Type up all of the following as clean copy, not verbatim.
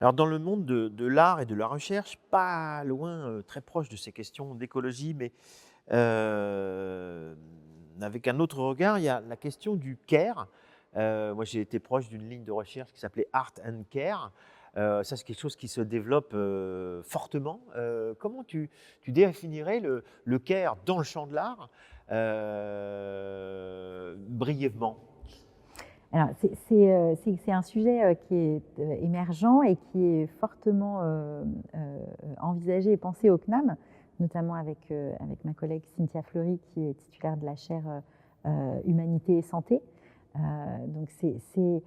Alors dans le monde de l'art et de la recherche, pas loin, très proche de ces questions d'écologie, mais heu, avec un autre regard, il y a la question du care. Moi, j'ai été proche d'une ligne de recherche qui s'appelait Art and Care. Ça, c'est quelque chose qui se développe, fortement. Comment tu définirais le care dans le champ de l'art, brièvement? Alors, c'est un sujet qui est émergent et qui est fortement envisagé et pensé au CNAM, notamment avec ma collègue Cynthia Fleury, qui est titulaire de la chaire Humanité et Santé. Donc, c'est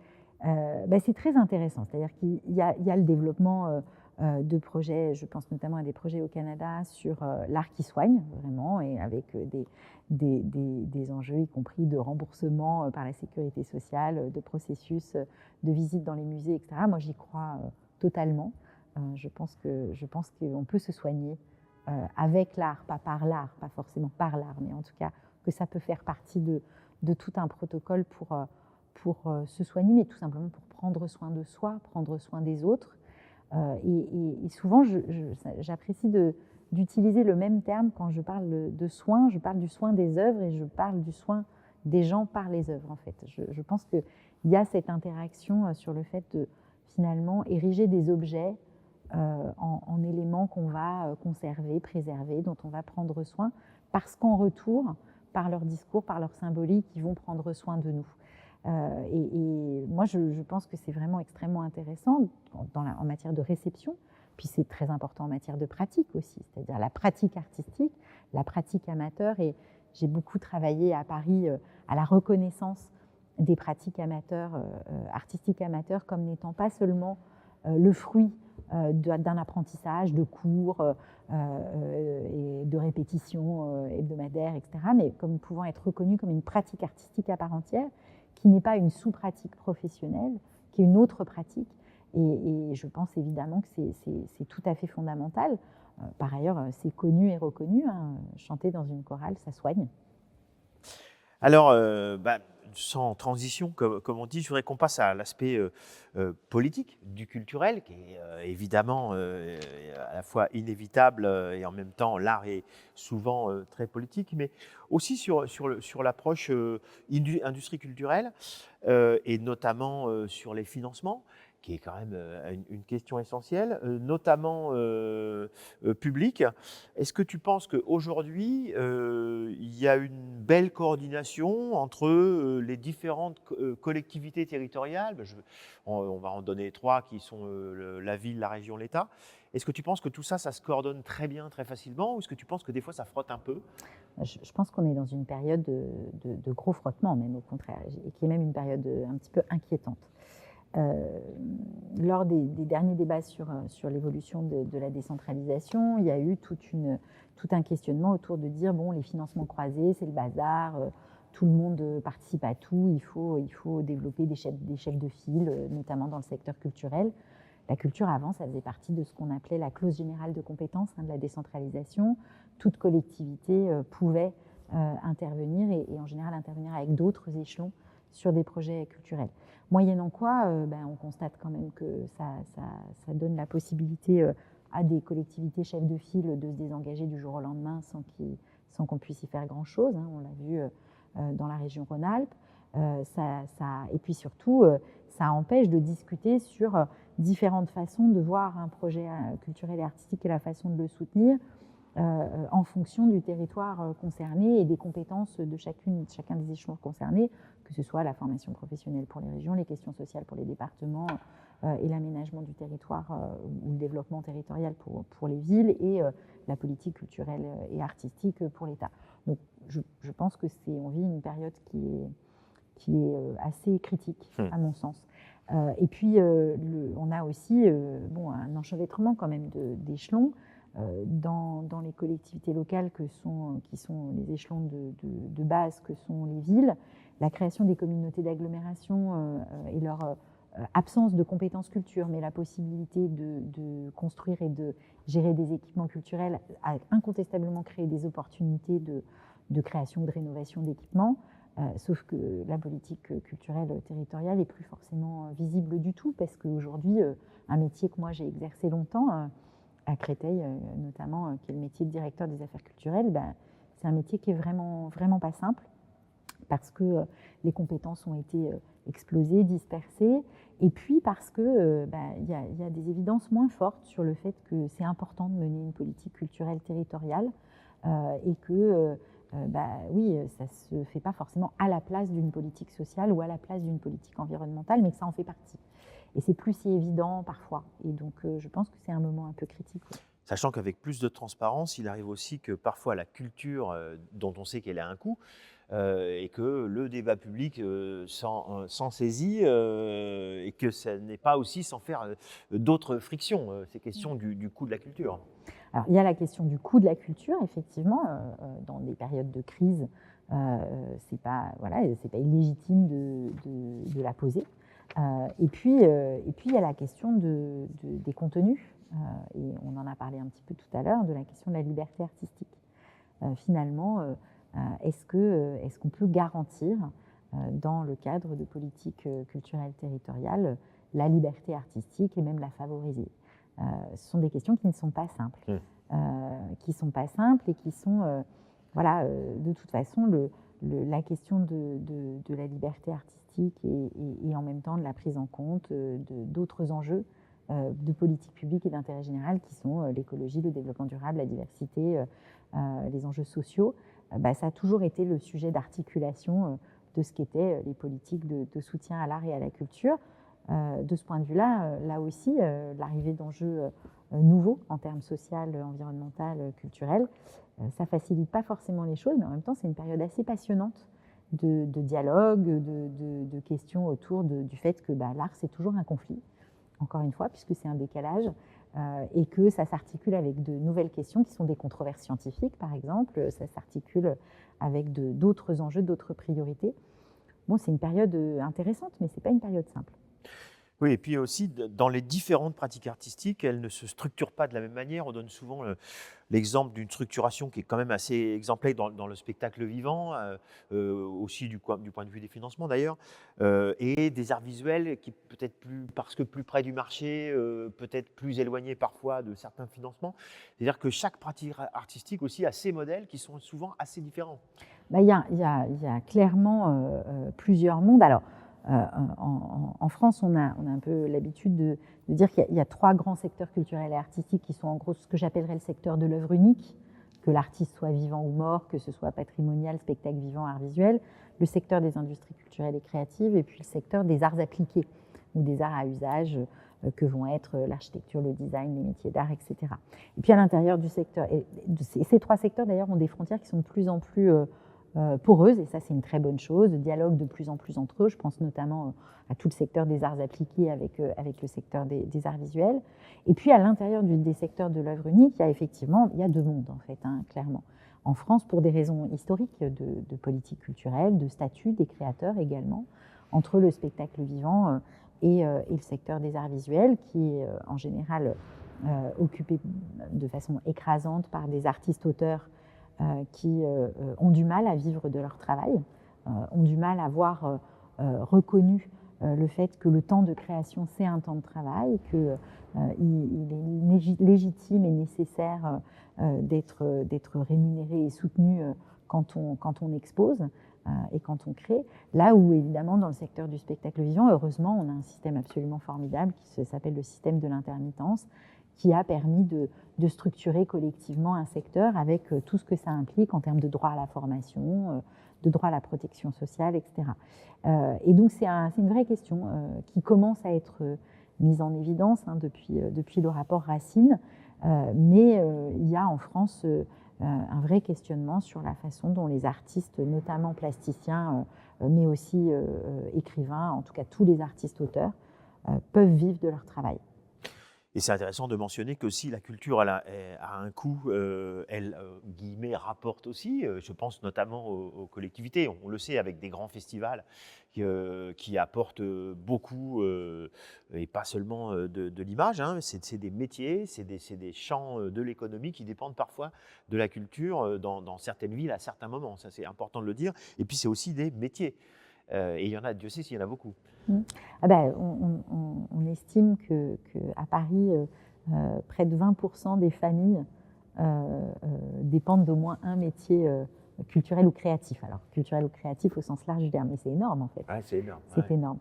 très intéressant. C'est-à-dire qu'il y a le développement de projets, je pense notamment à des projets au Canada sur l'art qui soigne, vraiment, et avec des enjeux, y compris de remboursement par la sécurité sociale, de processus de visite dans les musées, etc. Moi, j'y crois totalement. Je pense qu'on peut se soigner avec l'art, pas par l'art, pas forcément par l'art, mais en tout cas que ça peut faire partie de tout un protocole pour se soigner, mais tout simplement pour prendre soin de soi, prendre soin des autres. Et souvent, j'apprécie d'utiliser le même terme quand je parle de soins. Je parle du soin des œuvres et je parle du soin des gens par les œuvres, en fait. Je pense qu'il y a cette interaction sur le fait de finalement ériger des objets en éléments qu'on va conserver, préserver, dont on va prendre soin, parce qu'en retour, par leur discours, par leur symbolique, ils vont prendre soin de nous. Et moi, je pense que c'est vraiment extrêmement intéressant en matière de réception, puis c'est très important en matière de pratique aussi, c'est-à-dire la pratique artistique, la pratique amateur. Et j'ai beaucoup travaillé à Paris à la reconnaissance des pratiques amateurs, artistiques amateurs, comme n'étant pas seulement le fruit d'un apprentissage, de cours et de répétitions hebdomadaires, etc., mais comme pouvant être reconnu comme une pratique artistique à part entière, qui n'est pas une sous-pratique professionnelle, qui est une autre pratique. Et je pense évidemment que c'est tout à fait fondamental. Par ailleurs, c'est connu et reconnu, hein, chanter dans une chorale, ça soigne. Alors, sans transition, comme on dit, je voudrais qu'on passe à l'aspect politique du culturel, qui est évidemment à la fois inévitable et en même temps, l'art est souvent très politique, mais aussi sur l'approche industrie culturelle et notamment sur les financements, qui est quand même une question essentielle, notamment publique. Est-ce que tu penses qu'aujourd'hui, il y a une belle coordination entre les différentes collectivités territoriales? On va en donner trois qui sont la ville, la région, l'État. Est-ce que tu penses que tout ça, ça se coordonne très bien, très facilement, ou est-ce que tu penses que des fois, ça frotte un peu? Je pense qu'on est dans une période de gros frottement, même au contraire, et qui est même une période un petit peu inquiétante. Euh, Lors des derniers débats sur l'évolution de la décentralisation, il y a eu tout un questionnement autour de dire, bon, les financements croisés, c'est le bazar, tout le monde participe à tout, il faut développer des chefs de file, notamment dans le secteur culturel. La culture, avant, ça faisait partie de ce qu'on appelait la clause générale de compétence, hein, de la décentralisation. Toute collectivité pouvait intervenir et en général intervenir avec d'autres échelons sur des projets culturels. Moyennant quoi, on constate quand même que ça donne la possibilité à des collectivités chefs de file de se désengager du jour au lendemain sans qu'on puisse y faire grand-chose, hein. On l'a vu dans la région Rhône-Alpes. Et puis surtout, ça empêche de discuter sur différentes façons de voir un projet culturel et artistique et la façon de le soutenir en fonction du territoire concerné et des compétences de chacun des échelons concernés, que ce soit la formation professionnelle pour les régions, les questions sociales pour les départements et l'aménagement du territoire ou le développement territorial pour les villes et la politique culturelle et artistique pour l'État. Donc je pense que on vit une période qui est assez critique, Hmm. à mon sens. Et puis, on a aussi un enchevêtrement quand même d'échelons dans les collectivités locales qui sont les échelons de base que sont les villes. La création des communautés d'agglomération et leur absence de compétences culture, mais la possibilité de construire et de gérer des équipements culturels a incontestablement créé des opportunités de création ou de rénovation d'équipements. Sauf que la politique culturelle territoriale n'est plus forcément visible du tout, parce qu'aujourd'hui, un métier que moi j'ai exercé longtemps, à Créteil notamment, qui est le métier de directeur des affaires culturelles, c'est un métier qui est vraiment, vraiment pas simple, parce que les compétences ont été explosées, dispersées, et puis parce qu'il y a des évidences moins fortes sur le fait que c'est important de mener une politique culturelle territoriale, et que oui, ça ne se fait pas forcément à la place d'une politique sociale ou à la place d'une politique environnementale, mais que ça en fait partie. Et c'est plus si évident parfois. Et donc, je pense que c'est un moment un peu critique. Oui. Sachant qu'avec plus de transparence, il arrive aussi que parfois la culture, dont on sait qu'elle a un coût, et que le débat public s'en saisit, et que ça n'est pas aussi sans faire d'autres frictions, ces questions du coût de la culture. Alors, il y a la question du coût de la culture, effectivement, dans des périodes de crise, c'est pas illégitime de la poser. Et puis, il y a la question des contenus, et on en a parlé un petit peu tout à l'heure, de la question de la liberté artistique. Finalement, est-ce qu'on peut garantir, dans le cadre de politiques culturelles territoriales, la liberté artistique et même la favoriser ? Ce sont des questions qui ne sont pas simples, et qui sont, de toute façon, la question de la liberté artistique et en même temps de la prise en compte d'autres enjeux de politique publique et d'intérêt général qui sont l'écologie, le développement durable, la diversité, les enjeux sociaux. Ça a toujours été le sujet d'articulation de ce qu'étaient les politiques de soutien à l'art et à la culture. De ce point de vue-là, là aussi, l'arrivée d'enjeux nouveaux en termes social, environnemental, culturel, ça ne facilite pas forcément les choses, mais en même temps, c'est une période assez passionnante de dialogue, de questions autour du fait que l'art, c'est toujours un conflit, encore une fois, puisque c'est un décalage, et que ça s'articule avec de nouvelles questions qui sont des controverses scientifiques, par exemple, ça s'articule avec d'autres enjeux, d'autres priorités. Bon, c'est une période intéressante, mais ce n'est pas une période simple. Oui, et puis aussi, dans les différentes pratiques artistiques, elles ne se structurent pas de la même manière. On donne souvent l'exemple d'une structuration qui est quand même assez exemplaire dans le spectacle vivant, aussi du point de vue des financements d'ailleurs, et des arts visuels qui peut-être parce que plus près du marché, peut-être plus éloignés parfois de certains financements. C'est-à-dire que chaque pratique artistique aussi a ses modèles qui sont souvent assez différents. Il y a clairement plusieurs mondes. Alors, en France, on a un peu l'habitude de dire qu'il y a 3 grands secteurs culturels et artistiques qui sont en gros ce que j'appellerais le secteur de l'œuvre unique, que l'artiste soit vivant ou mort, que ce soit patrimonial, spectacle vivant, art visuel, le secteur des industries culturelles et créatives, et puis le secteur des arts appliqués, ou des arts à usage, que vont être l'architecture, le design, les métiers d'art, etc. Et puis à l'intérieur du secteur, et ces 3 secteurs d'ailleurs ont des frontières qui sont de plus en plus poreuses, et ça c'est une très bonne chose, de dialogue de plus en plus entre eux. Je pense notamment à tout le secteur des arts appliqués avec le secteur des arts visuels. Et puis à l'intérieur des secteurs de l'œuvre unique, il y a 2 mondes en fait, clairement. En France, pour des raisons historiques de politique culturelle, de statut des créateurs également, entre le spectacle vivant et le secteur des arts visuels, qui est en général occupé de façon écrasante par des artistes-auteurs qui ont du mal à vivre de leur travail, ont du mal à voir reconnu le fait que le temps de création, c'est un temps de travail, qu'il est légitime et nécessaire d'être rémunéré et soutenu quand on expose et quand on crée. Là où, évidemment, dans le secteur du spectacle vivant, heureusement, on a un système absolument formidable qui s'appelle le système de l'intermittence, qui a permis de structurer collectivement un secteur avec tout ce que ça implique en termes de droit à la formation, de droit à la protection sociale, etc. Et donc c'est une vraie question qui commence à être mise en évidence depuis le rapport Racine, mais il y a en France un vrai questionnement sur la façon dont les artistes, notamment plasticiens, mais aussi écrivains, en tout cas tous les artistes auteurs, peuvent vivre de leur travail. Et c'est intéressant de mentionner que si la culture elle a un coût, elle guillemets, rapporte aussi. Je pense notamment aux collectivités. On le sait avec des grands festivals qui apportent beaucoup, et pas seulement de l'image. Hein. C'est des métiers, c'est des champs de l'économie qui dépendent parfois de la culture dans certaines villes à certains moments. Ça, c'est important de le dire. Et puis, c'est aussi des métiers. Et il y en a, Dieu sait s'il y en a beaucoup. Ah ben, on estime qu'à Paris, près de 20% des familles dépendent d'au moins un métier culturel ou créatif. Alors, culturel ou créatif au sens large du terme, mais c'est énorme en fait. Ouais, c'est énorme. C'est énorme.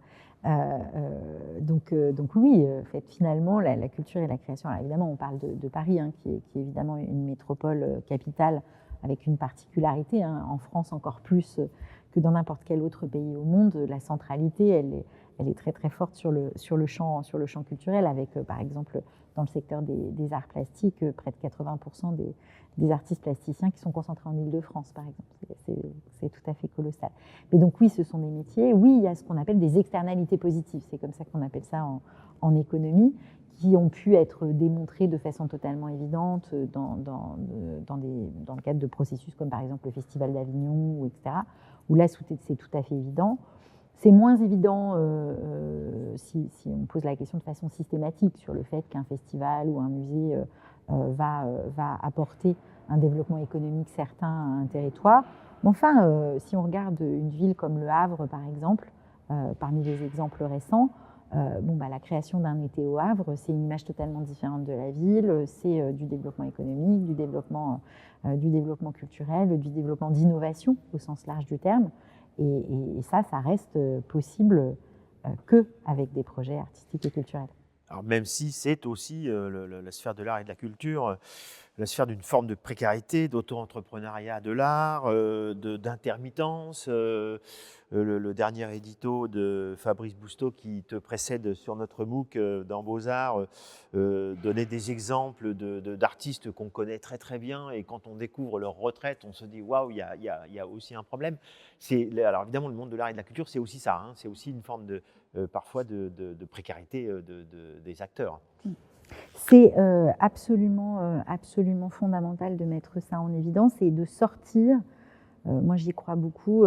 Donc oui, finalement, la culture et la création, alors évidemment, on parle de Paris, hein, qui est évidemment une métropole capitale avec une particularité, hein, en France encore plus que dans n'importe quel autre pays au monde. La centralité, elle est très très forte sur le champ culturel, avec par exemple dans le secteur des arts plastiques, près de 80% des artistes plasticiens qui sont concentrés en Île-de-France, par exemple. C'est tout à fait colossal. Mais donc oui, ce sont des métiers. Oui, il y a ce qu'on appelle des externalités positives. C'est comme ça qu'on appelle ça en économie, qui ont pu être démontrées de façon totalement évidente dans le cadre de processus comme par exemple le Festival d'Avignon, etc., où là, c'est tout à fait évident. C'est moins évident si on pose la question de façon systématique sur le fait qu'un festival ou un musée va apporter un développement économique certain à un territoire. Mais enfin, si on regarde une ville comme Le Havre, par exemple, parmi les exemples récents, la création d'un été au Havre, c'est une image totalement différente de la ville, c'est du développement économique, du développement culturel, du développement d'innovation au sens large du terme. Et ça reste possible qu'avec des projets artistiques et culturels. Alors même si c'est aussi la sphère de l'art et de la culture, la sphère d'une forme de précarité, d'auto-entrepreneuriat de l'art, d'intermittence. Le dernier édito de Fabrice Bousteau qui te précède sur notre MOOC dans Beaux-Arts donnait des exemples d'artistes qu'on connaît très très bien, et quand on découvre leur retraite, on se dit waouh, il y a aussi un problème. Alors évidemment, le monde de l'art et de la culture, c'est aussi ça, hein, c'est aussi une forme parfois de précarité des acteurs. C'est absolument fondamental de mettre ça en évidence et de sortir. Moi, j'y crois beaucoup.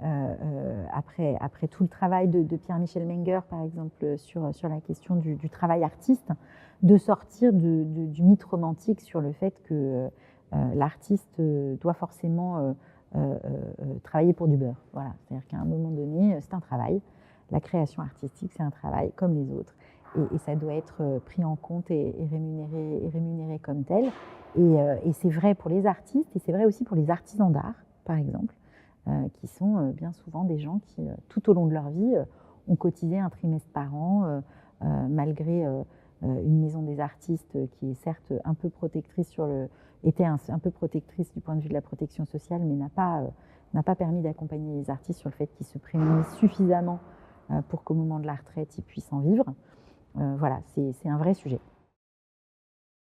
Après tout le travail de Pierre-Michel Menger, par exemple, sur la question du travail artiste, de sortir du mythe romantique sur le fait que l'artiste doit forcément travailler pour du beurre. Voilà. C'est-à-dire qu'à un moment donné, c'est un travail. La création artistique, c'est un travail comme les autres. Et ça doit être pris en compte et rémunéré comme tel. Et c'est vrai pour les artistes, et c'est vrai aussi pour les artisans d'art, par exemple, qui sont bien souvent des gens qui, tout au long de leur vie, ont cotisé un trimestre par an, malgré une maison des artistes qui est certes un peu protectrice était un peu protectrice du point de vue de la protection sociale, mais n'a pas permis d'accompagner les artistes sur le fait qu'ils se prémunisent suffisamment pour qu'au moment de la retraite, ils puissent en vivre. Voilà, c'est un vrai sujet.